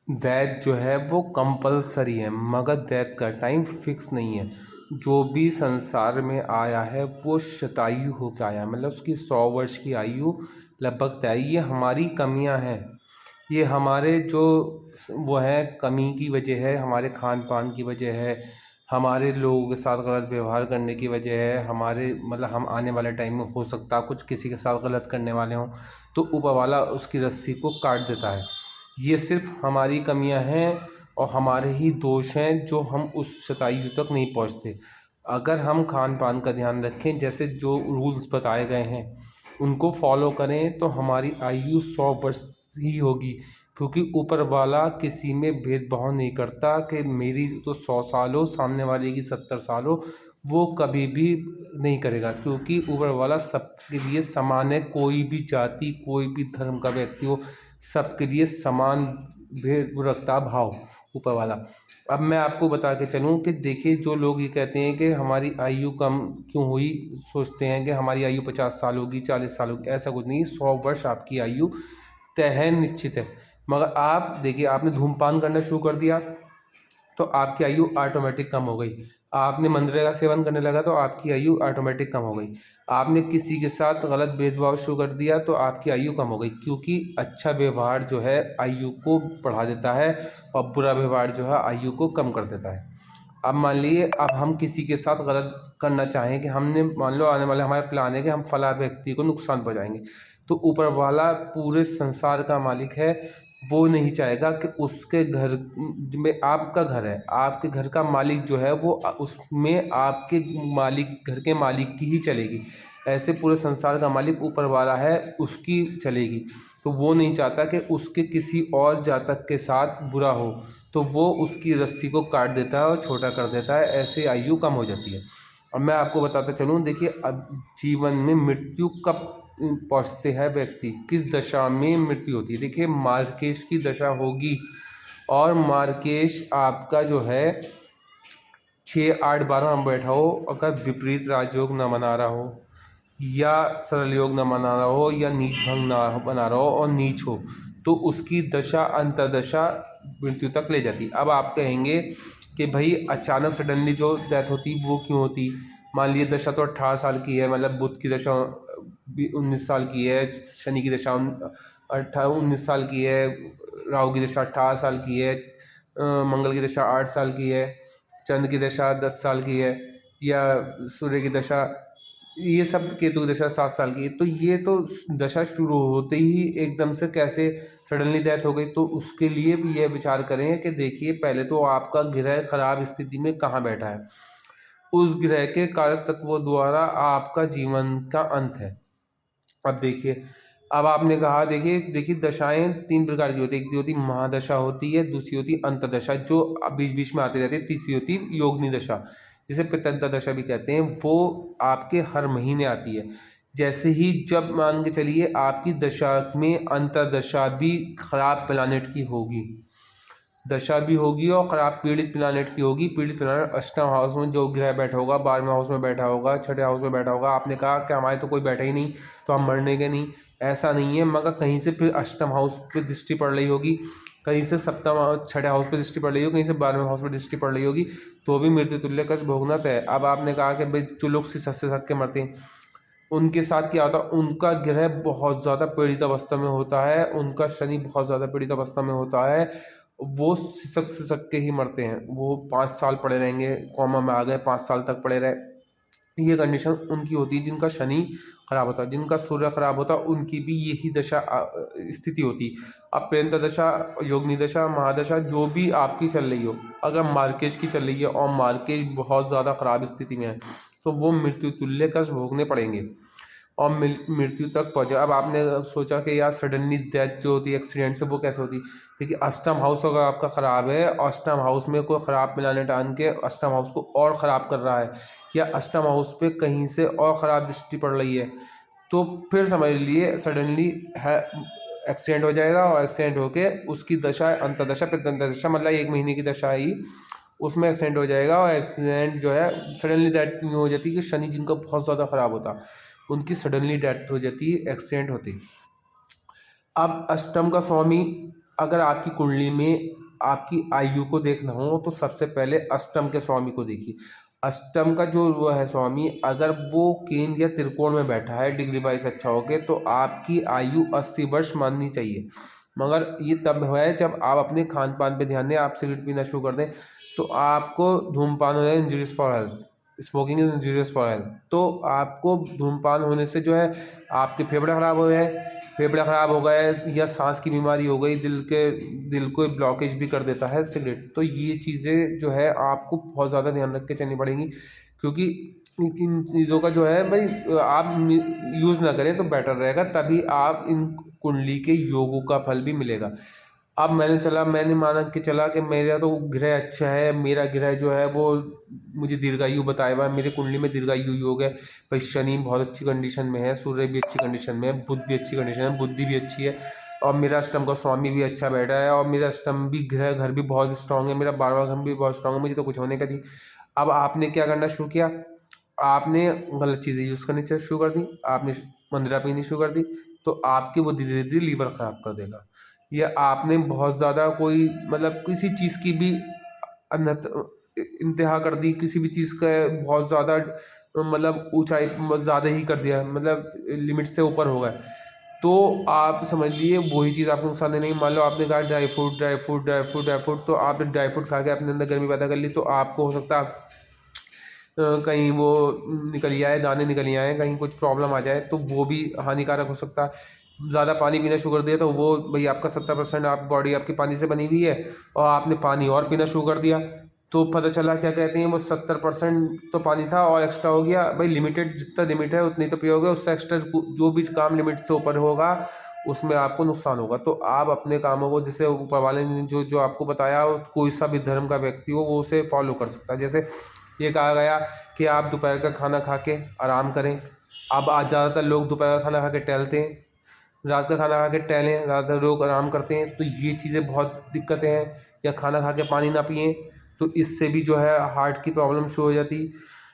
दैत जो है वो कंपलसरी है, मगर दैत का टाइम फिक्स नहीं है। जो भी संसार में आया है वो शतायु होकर आया, मतलब उसकी 100 वर्ष की आयु लगभग तय है। ये हमारी कमियां हैं, ये हमारे जो वो है कमी की वजह है, हमारे खान पान की वजह है, हमारे लोगों के साथ गलत व्यवहार करने की वजह है, हमारे मतलब हम आने वाले टाइम में हो सकता कुछ किसी के साथ गलत करने वाले हों तो ऊपर वाला उसकी रस्सी को काट देता है। ये सिर्फ हमारी कमियां हैं और हमारे ही दोष हैं जो हम उस शतायु तक नहीं पहुंचते। अगर हम खान पान का ध्यान रखें, जैसे जो रूल्स बताए गए हैं उनको फॉलो करें, तो हमारी आयु 100 वर्ष ही होगी। क्योंकि ऊपर वाला किसी में भेदभाव नहीं करता कि मेरी तो 100 साल हो, सामने वाले की 70 साल हो, वो कभी भी नहीं करेगा। क्योंकि ऊपर वाला सबके लिए समान है, कोई भी जाति कोई भी धर्म का व्यक्ति हो, सबके लिए समान भेद वो रखता है भाव ऊपर वाला। अब मैं आपको बता के चलूँ कि देखिए, जो लोग ये कहते हैं कि हमारी आयु कम क्यों हुई, सोचते हैं कि हमारी आयु 50 साल होगी, 40 साल होगी। ऐसा कुछ नहीं, 100 वर्ष आपकी आयु तय है, निश्चित है। मगर आप देखिए, आपने धूम्रपान करना शुरू कर दिया तो आपकी आयु ऑटोमेटिक कम हो गई। आपने मंदिर का सेवन करने लगा तो आपकी आयु ऑटोमेटिक कम हो गई। आपने किसी के साथ गलत भेदभाव शुरू कर दिया तो आपकी आयु कम हो गई। क्योंकि अच्छा व्यवहार जो है आयु को बढ़ा देता है और बुरा व्यवहार जो है आयु को कम कर देता है। अब मान लीजिए, अब हम किसी के साथ गलत करना चाहें कि हमने मान लो आने वाले हमारे प्लान है कि हम फला व्यक्ति को नुकसान पहुँचाएंगे, तो ऊपर वाला पूरे संसार का मालिक है, वो नहीं चाहेगा कि उसके घर में, आपका घर है, आपके घर का मालिक जो है वो उसमें आपके मालिक, घर के मालिक की ही चलेगी। ऐसे पूरे संसार का मालिक ऊपर वाला है, उसकी चलेगी। तो वो नहीं चाहता कि उसके किसी और जातक के साथ बुरा हो, तो वो उसकी रस्सी को काट देता है और छोटा कर देता है। ऐसे आयु कम हो जाती है। अब मैं आपको बताता चलूँ, देखिए, अब जीवन में मृत्यु कब पहुंचते हैं व्यक्ति, किस दशा में मृत्यु होती है। देखिए, मार्केश की दशा होगी, और मार्केश आपका जो है 6, 8, 12 में बैठा हो, अगर विपरीत राजयोग न बना रहा हो, या सरल योग न बना रहा हो, या नीच भंग ना बना रहा हो और नीच हो, तो उसकी दशा अंतरदशा मृत्यु तक ले जाती। अब आप कहेंगे कि भाई अचानक सडनली जो डेथ होती वो क्यों होती। मान लीजिए दशा तो 18 साल की है, मतलब बुध की दशा 19 साल की है, शनि की दशा 19 साल की है, राहु की दशा 18 साल की है, मंगल की दशा 8 साल की है, चंद्र की दशा 10 साल की है, या सूर्य की दशा, ये सब, केतु की दशा 7 साल की है। तो ये तो दशा शुरू होते ही एकदम से कैसे सडनली डेथ हो गई, तो उसके लिए भी यह विचार करें कि देखिए, पहले तो आपका ग्रह खराब स्थिति में कहाँ बैठा है, उस ग्रह के कारक तत्वों द्वारा आपका जीवन का अंत है। अब देखिए, अब आपने कहा, देखिए देखिए दशाएं 3 प्रकार की होती है। एक होती महादशा होती है, दूसरी होती अंतदशा जो बीच बीच में आती रहती है, तीसरी होती योगनी दशा, जिसे पितंता दशा भी कहते हैं। वो आपके हर महीने आती है। जैसे ही, जब मान के चलिए आपकी दशा में अंतदशा भी खराब प्लानेट की होगी, दशा भी होगी और खराब पीड़ित प्लानेट की होगी। पीड़ित प्लानेट अष्टम हाउस में जो ग्रह बैठा होगा, 12वें हाउस में बैठा होगा, छठे हाउस में बैठा होगा। आपने कहा कि हमारे तो कोई बैठा ही नहीं, तो हम मरने के नहीं, ऐसा नहीं है। मगर कहीं से फिर अष्टम हाउस पे दृष्टि पड़ रही होगी, कहीं से सप्तम छठे हाउस पे दृष्टि पड़ रही होगी, कहीं से 12वें हाउस पे दृष्टि पड़ रही होगी, तो भी मृत्यु तुल्य कष्ट भोगना तय। अब आपने कहा कि भाई जो लोग से थक के मरते हैं, उनके साथ क्या होता है, उनका ग्रह बहुत ज़्यादा पीड़ित अवस्था में होता है, उनका शनि बहुत ज़्यादा पीड़ित अवस्था में होता है। वो सिसक के ही मरते हैं। वो 5 साल पड़े रहेंगे, कॉमा में आ गए, 5 साल तक पड़े रहे। ये कंडीशन उनकी होती है जिनका शनि खराब होता है, जिनका सूर्य खराब होता है, उनकी भी यही दशा स्थिति होती। अब प्रेंत दशा, योगनी दशा, महादशा जो भी आपकी चल रही हो, अगर मार्केश की चल रही है और मार्केश बहुत ज़्यादा खराब स्थिति में है, तो वो मृत्यु तुल्य कष्ट भोगने पड़ेंगे और मृत्यु तक पहुँचे। अब आपने सोचा कि यार सडनली डेथ जो होती है एक्सीडेंट से, वो कैसे होती। देखिए, अष्टम हाउस अगर आपका ख़राब है, अष्टम हाउस में कोई ख़राब प्लैनेट आन के अष्टम हाउस को और ख़राब कर रहा है, या अष्टम हाउस पे कहीं से और ख़राब दृष्टि पड़ रही है, तो फिर समझ लिए सडनली है एक्सीडेंट हो जाएगा। और एक्सीडेंट होके उसकी दशा अंतदशा पितंत दशा, मतलब 1 महीने की दशा ही, उसमें एक्सीडेंट हो जाएगा। और एक्सीडेंट जो है सडनली डेथ हो जाती है कि शनि जिनका बहुत ज़्यादा ख़राब होता, उनकी सडनली डेथ हो जाती है, एक्सीडेंट होती। अब अष्टम का स्वामी अगर आपकी कुंडली में आपकी आयु को देखना हो तो सबसे पहले अष्टम के स्वामी को देखिए। अष्टम का जो वो है स्वामी, अगर वो केंद्र या त्रिकोण में बैठा है डिग्री वाइज अच्छा होके, तो आपकी आयु 80 वर्ष माननी चाहिए। मगर ये तब है जब आप अपने खान पान पे ध्यान दें, आप सिगरेट पीना शुरू कर दें तो आपको धूमपान हो जाए injurious for health, smoking is injurious for health. तो आपको धूमपान होने से जो है आपके फेफड़े खराब हो गए, फेफड़े ख़राब हो गए या सांस की बीमारी हो गई, दिल को ब्लॉकेज भी कर देता है सिगरेट। तो ये चीज़ें जो है आपको बहुत ज़्यादा ध्यान रख के चलनी पड़ेंगी, क्योंकि इन चीज़ों का जो है भाई आप यूज़ ना करें तो बेटर रहेगा, तभी आप इन कुंडली के योगों का फल भी मिलेगा। अब मैंने माना कि चला कि मेरा तो ग्रह अच्छा है, मेरा ग्रह जो है वो मुझे दीर्घायु बताया हुआ है, मेरी कुंडली में दीर्घायु योग है भाई, शनि बहुत अच्छी कंडीशन में है, सूर्य भी अच्छी कंडीशन में है, बुध भी अच्छी कंडीशन है, बुद्धि भी अच्छी है, और मेरा अष्टम का स्वामी भी अच्छा बैठा है, और मेरा अष्टम भी ग्रह घर भी बहुत स्ट्रांग है, मेरा 12वां घर भी बहुत स्ट्रांग है, मुझे तो कुछ होने का नहीं। अब आपने क्या करना शुरू किया, आपने गलत चीज़ें यूज़ करनी शुरू कर दी, आपने मंदिरा पीनी शुरू कर दी, तो आपकी वो धीरे धीरे लीवर ख़राब कर देगा। या आपने बहुत ज़्यादा कोई मतलब किसी चीज़ की भी अनहत इंतहा कर दी, किसी भी चीज़ का बहुत ज़्यादा मतलब ऊंचाई ज़्यादा ही कर दिया, मतलब लिमिट से ऊपर हो गए, तो आप समझ लिए वही चीज़ आपको नुकसान देने की। मान लो आपने कहा dry fruit dry fruit dry fruit dry fruit, तो आपने ड्राई फ्रूट खा के अपने अंदर गर्मी पैदा कर ली, तो आपको हो सकता है कहीं वो निकल आए, दाने निकल आए, कहीं कुछ प्रॉब्लम आ जाए, तो वो भी हानिकारक हो सकता है। ज़्यादा पानी पीना शुरू कर दिया तो वो भाई आपका 70% आप बॉडी आपकी पानी से बनी हुई है, और आपने पानी और पीना शुरू कर दिया, तो पता चला क्या कहते हैं वो 70% तो पानी था और एक्स्ट्रा हो गया। भाई लिमिटेड, जितना लिमिट है उतनी तो पियोगे, उससे एक्स्ट्रा जो भी काम लिमिट से ऊपर होगा उसमें आपको नुकसान होगा। तो आप अपने कामों को, जैसे ऊपर वाले ने जो जो आपको बताया, कोई सा भी धर्म का व्यक्ति हो वो उसे फॉलो कर सकता है। जैसे ये कहा गया कि आप दोपहर का खाना खा के आराम करें। अब आज ज़्यादातर लोग दोपहर का खाना खा के टहलते हैं, रात का खाना खा के टहलें, ज़्यादातर लोग आराम करते हैं, तो ये चीज़ें बहुत दिक्कतें हैं। या खाना खा के पानी ना पिएं, तो इससे भी जो है हार्ट की प्रॉब्लम शुरू हो जाती।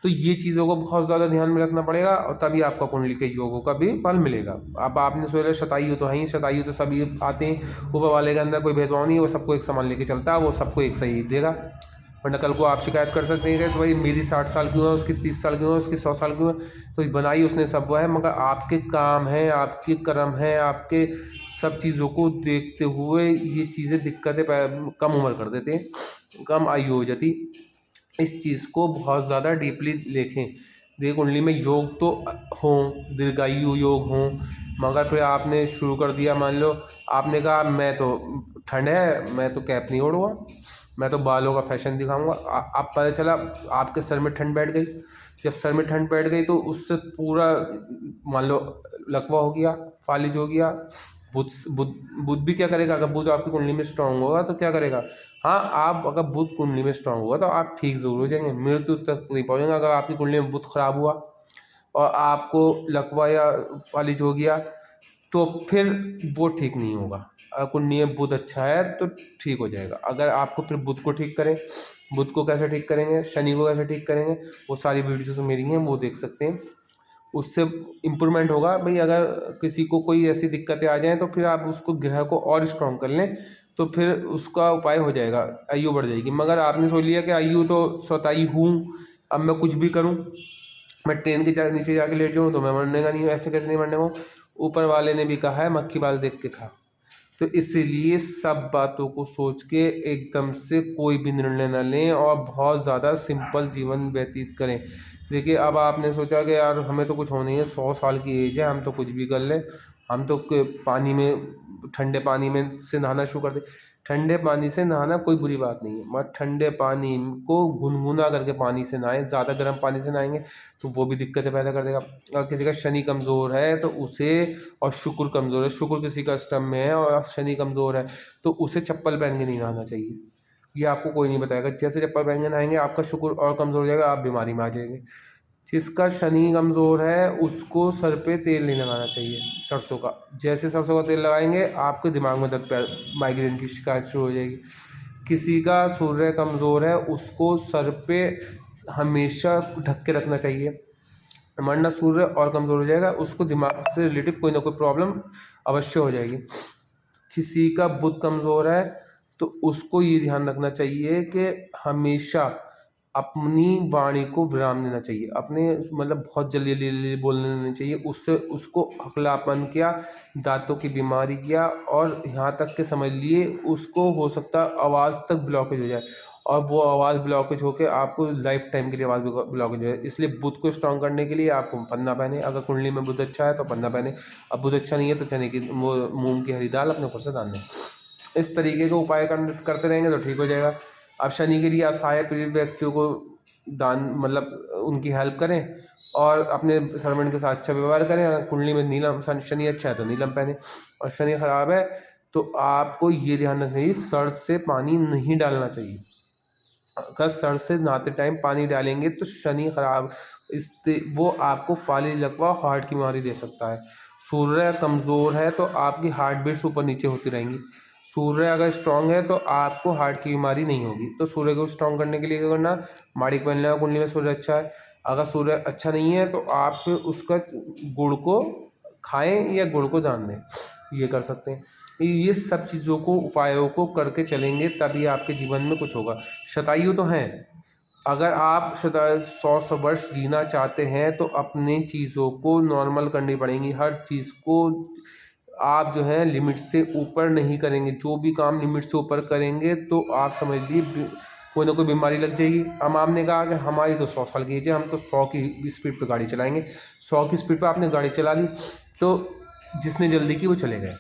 तो ये चीज़ों को बहुत ज़्यादा ध्यान में रखना पड़ेगा, और तभी आपका कुंडली के योगों का भी फल मिलेगा। अब आपने सोचा शतायु तो है ही, शतायु तो सभी आते हैं, ऊपर वाले के अंदर कोई भेदभाव नहीं है, वो सबको एक समान लेके चलता है, वो सबको एक सही देगा। वरना कल को आप शिकायत कर सकते हैं कि तो भाई मेरी 60 साल क्यों है, उसकी 30 साल क्यों है, उसकी 100 साल क्यों है, तो बनाई उसने सब वो है, मगर आपके काम हैं, आपके कर्म हैं, आपके सब चीज़ों को देखते हुए ये चीज़ें दिक्कतें कम उम्र कर देते हैं, कम आयु हो जाती। इस चीज़ को बहुत ज़्यादा डीपली देखें। देखिए कुंडली में योग तो हों, दीर्घायु योग हों, मगर फिर आपने शुरू कर दिया, मान लो आपने कहा मैं तो ठंड है मैं तो कैप नहीं ओढ़ूँगा, मैं तो बालों का फैशन दिखाऊंगा। अब पता चला आपके सर में ठंड बैठ गई। जब सर में ठंड बैठ गई तो उससे पूरा मान लो लकवा हो गया, फालिज हो गया। बुध बुध बुध भी क्या करेगा, अगर बुध आपकी कुंडली में स्ट्रांग होगा तो क्या करेगा, हाँ आप अगर बुध कुंडली में स्ट्रांग होगा तो आप ठीक ज़रूर हो जाएंगे, मृत्यु तक नहीं पहुँचेंगे। अगर आपकी कुंडली में बुध खराब हुआ और आपको लकवा या फालिज हो गया तो फिर वो ठीक नहीं होगा। अगर कुंडली में बुध अच्छा है तो ठीक हो जाएगा। अगर आपको फिर बुध को ठीक करें, बुध को कैसे ठीक करेंगे, शनि को कैसे ठीक करेंगे, वो सारी वीडियोस मेरी हैं, वो देख सकते हैं, उससे इम्प्रूवमेंट होगा। भाई अगर किसी को कोई ऐसी दिक्कतें आ जाएँ तो फिर आप उसको ग्रह को और स्ट्रॉन्ग कर लें, तो फिर उसका उपाय हो जाएगा, आयु बढ़ जाएगी। मगर आपने सोच लिया कि आयु तो स्वतः हूँ, अब मैं कुछ भी करूँ, मैं ट्रेन के नीचे जाके लेट जाऊँ तो मैं मरने का नहीं हूँ, ऐसे कैसे नहीं मरने को। ऊपर वाले ने भी कहा है मक्खी बाल देख के खा। तो इसीलिए सब बातों को सोच के एकदम से कोई भी निर्णय न लें और बहुत ज़्यादा सिंपल जीवन व्यतीत करें। देखिए अब आपने सोचा कि यार हमें तो कुछ होना ही है, 100 साल की एज है, हम तो कुछ भी कर लें, हम तो पानी में ठंडे पानी में से नहाना शुरू कर दें। ठंडे पानी से नहाना कोई बुरी बात नहीं है, मगर ठंडे पानी को गुनगुना करके पानी से नहाएं। ज़्यादा गर्म पानी से नहाएंगे तो वो भी दिक्कतें पैदा कर देगा। अगर किसी का शनि कमज़ोर है तो उसे, और शुक्र कमज़ोर है, शुक्र किसी का अष्टम में है और शनि कमज़ोर है, तो उसे चप्पल पहन के नहीं नहाना चाहिए। ये आपको कोई नहीं बताएगा, जैसे चप्पल पहन के नहाएंगे आपका शुक्र और कमज़ोर हो जाएगा, आप बीमारी में आ जाएंगे। जिसका शनि कमज़ोर है उसको सर पे तेल नहीं लगाना चाहिए सरसों का। जैसे सरसों का तेल लगाएंगे आपके दिमाग में दर्द, माइग्रेन की शिकायत शुरू हो जाएगी। किसी का सूर्य कमज़ोर है उसको सर पे हमेशा ढक के रखना चाहिए, वरना सूर्य और कमज़ोर हो जाएगा, उसको दिमाग से रिलेटेड कोई ना कोई प्रॉब्लम अवश्य हो जाएगी। किसी का बुध कमज़ोर है तो उसको ये ध्यान रखना चाहिए कि हमेशा अपनी वाणी को विराम देना चाहिए, अपने मतलब बहुत जल्दी जल्दी बोलने नहीं चाहिए, उससे उसको हकलापन क्या, दांतों की बीमारी क्या, और यहाँ तक के समझ लिए उसको हो सकता है आवाज़ तक ब्लॉकेज हो जाए, और वो आवाज़ ब्लॉकेज होकर आपको लाइफ टाइम के लिए आवाज़ ब्लॉकेज हो जाए। इसलिए बुध को स्ट्रॉन्ग करने के लिए आपको पन्ना पहने, अगर कुंडली में बुध अच्छा है तो पन्ना पहने, अब बुध अच्छा नहीं है तो चने की वो मूंग की हरी दाल अपने ऊपर से दान दें। इस तरीके के उपाय करते रहेंगे तो ठीक हो जाएगा। अब शनि के लिए असहाय पीड़ित व्यक्तियों को दान मतलब उनकी हेल्प करें और अपने सर्वेंट के साथ अच्छा व्यवहार करें। अगर कुंडली में नीलम शनि अच्छा है तो नीलम पहने, और शनि खराब है तो आपको ये ध्यान रखना चाहिए सर से पानी नहीं डालना चाहिए। अगर सर से नहाते टाइम पानी डालेंगे तो शनि खराब इससे वो आपको फाली लकवा हार्ट की बीमारी दे सकता है। सूर्य कमज़ोर है तो आपकी हार्ट बीट्स ऊपर नीचे होती रहेंगी। सूर्य अगर स्ट्रांग है तो आपको हार्ट की बीमारी नहीं होगी। तो सूर्य को स्ट्रांग करने के लिए क्या करना, माड़िक पहन लेना कुंडली में सूर्य अच्छा है। अगर सूर्य अच्छा नहीं है तो आप फिर उसका गुड़ को खाएं या गुड़ को दान दें, ये कर सकते हैं। ये सब चीज़ों को उपायों को करके चलेंगे तभी आपके जीवन में कुछ होगा। शतायु तो हैं, अगर आप 100 वर्ष जीना चाहते हैं तो अपनी चीज़ों को नॉर्मल करनी पड़ेंगी। हर चीज़ को आप जो है लिमिट से ऊपर नहीं करेंगे, जो भी काम लिमिट से ऊपर करेंगे तो आप समझ लीजिए कोई ना कोई बीमारी लग जाएगी। हम आपने कहा कि हमारी तो 100 साल की एज है, हम तो 100 की स्पीड पे गाड़ी चलाएंगे। 100 की स्पीड पे आपने गाड़ी चला ली तो जिसने जल्दी की वो चले गए।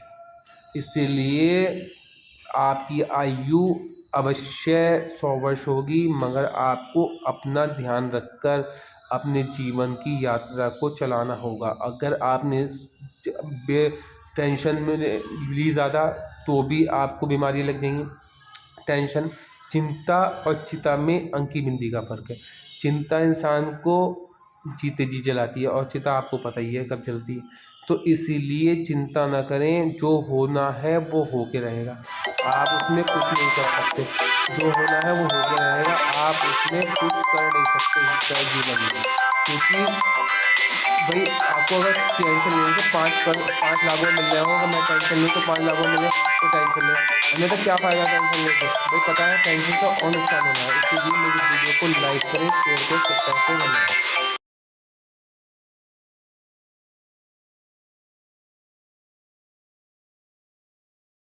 इसीलिए आपकी आयु अवश्य 100 वर्ष होगी, मगर आपको अपना ध्यान रखकर अपने जीवन की यात्रा को चलाना होगा। अगर आपने बे टेंशन में ली ज़्यादा तो भी आपको बीमारी लग जाएंगी। टेंशन, चिंता और चिता में अंकी बिंदी का फ़र्क है। चिंता इंसान को जीते जी जलाती है और चिता आपको पता ही है कब जलती है। तो इसीलिए चिंता ना करें, जो होना है वो होके रहेगा, आप उसमें कुछ नहीं कर सकते। जो होना है वो होके रहेगा, आप उसमें कुछ कर नहीं सकते इस जीवन में। क्योंकि भाई आपको अगर टेंशन लेने से 5 लाख में मिल रहे हो, अगर मैं टेंशन लूँ तो 5 लाख में मिले तो टेंशन ले, हमें तो क्या फ़ायदा टेंशन लेके। भाई पता है टेंशन से और नुकसान होना है। इसीलिए मेरी वीडियो को लाइक करें, शेयर करें, सब्सक्राइब करें। धन्यवाद।